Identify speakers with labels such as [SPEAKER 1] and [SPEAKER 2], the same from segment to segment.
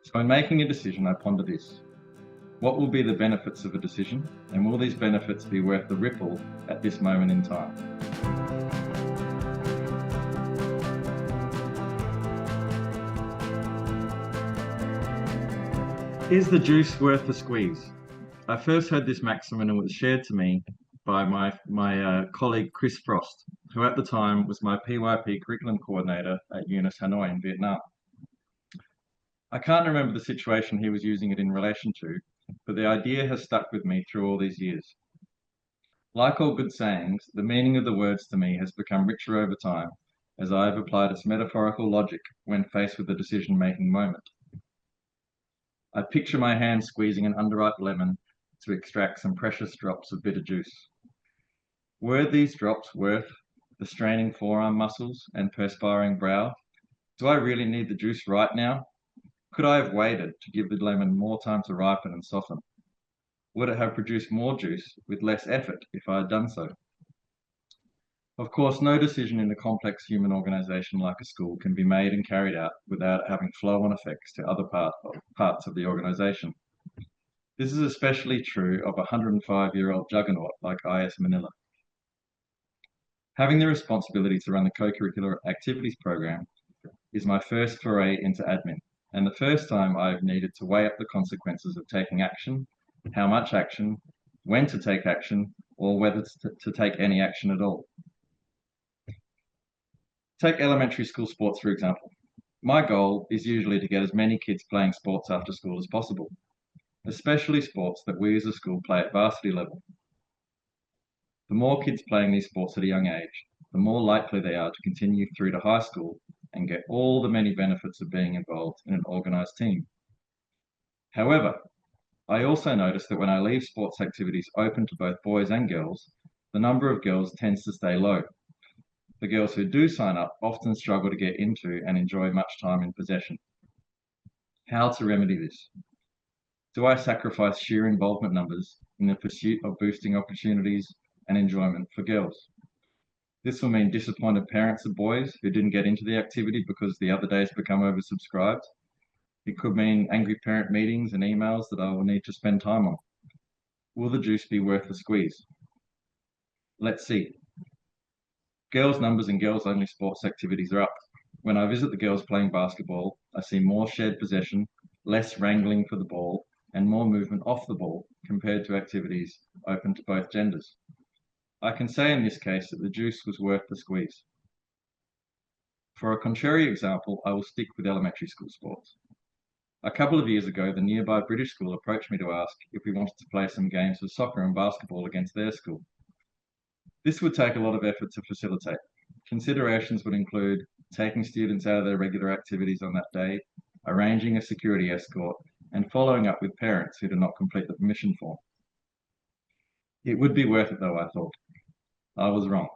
[SPEAKER 1] So in making a decision, I ponder this. What will be the benefits of a decision, and will these benefits be worth the ripple at this moment in time? Is the juice worth the squeeze? I first heard this maxim when it was shared to me by my colleague Chris Frost, who at the time was my PYP curriculum coordinator at UNIS Hanoi in Vietnam. I can't remember the situation he was using it in relation to, but the idea has stuck with me through all these years. Like all good sayings, the meaning of the words to me has become richer over time as I have applied its metaphorical logic when faced with a decision-making moment. I picture my hand squeezing an underripe lemon to extract some precious drops of bitter juice. Were these drops worth the straining forearm muscles and perspiring brow? Do I really need the juice right now? Could I have waited to give the lemon more time to ripen and soften? Would it have produced more juice with less effort if I had done so? Of course, no decision in a complex human organization like a school can be made and carried out without having flow-on effects to other parts of the organization. This is especially true of a 105-year-old juggernaut like IS Manila. Having the responsibility to run the co-curricular activities program is my first foray into admin, and the first time I've needed to weigh up the consequences of taking action, how much action, when to take action, or whether to take any action at all. Take elementary school sports, for example. My goal is usually to get as many kids playing sports after school as possible, especially sports that we as a school play at varsity level. The more kids playing these sports at a young age, the more likely they are to continue through to high school and get all the many benefits of being involved in an organised team. However, I also notice that when I leave sports activities open to both boys and girls, the number of girls tends to stay low. The girls who do sign up often struggle to get into and enjoy much time in possession. How to remedy this? Do I sacrifice sheer involvement numbers in the pursuit of boosting opportunities and enjoyment for girls? This will mean disappointed parents of boys who didn't get into the activity because the other days become oversubscribed. It could mean angry parent meetings and emails that I will need to spend time on. Will the juice be worth the squeeze? Let's see. Girls' numbers in girls-only sports activities are up. When I visit the girls playing basketball, I see more shared possession, less wrangling for the ball, and more movement off the ball compared to activities open to both genders. I can say in this case that the juice was worth the squeeze. For a contrary example, I will stick with elementary school sports. A couple of years ago, the nearby British school approached me to ask if we wanted to play some games of soccer and basketball against their school. This would take a lot of effort to facilitate. Considerations would include taking students out of their regular activities on that day, arranging a security escort, and following up with parents who did not complete the permission form. It would be worth it though, I thought. I was wrong.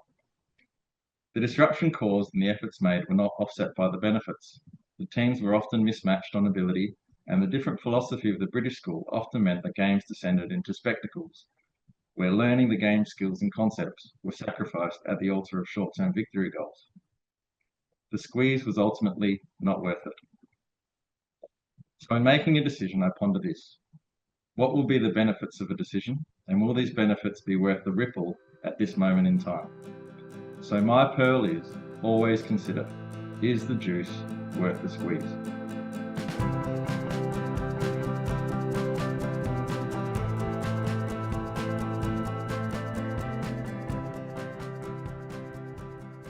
[SPEAKER 1] The disruption caused and the efforts made were not offset by the benefits. The teams were often mismatched on ability, and the different philosophy of the British school often meant that games descended into spectacles, where learning the game skills and concepts were sacrificed at the altar of short-term victory goals. The squeeze was ultimately not worth it. So in making a decision, I ponder this. What will be the benefits of a decision, and will these benefits be worth the ripple at this moment in time? So my pearl is, always consider, is the juice worth the squeeze?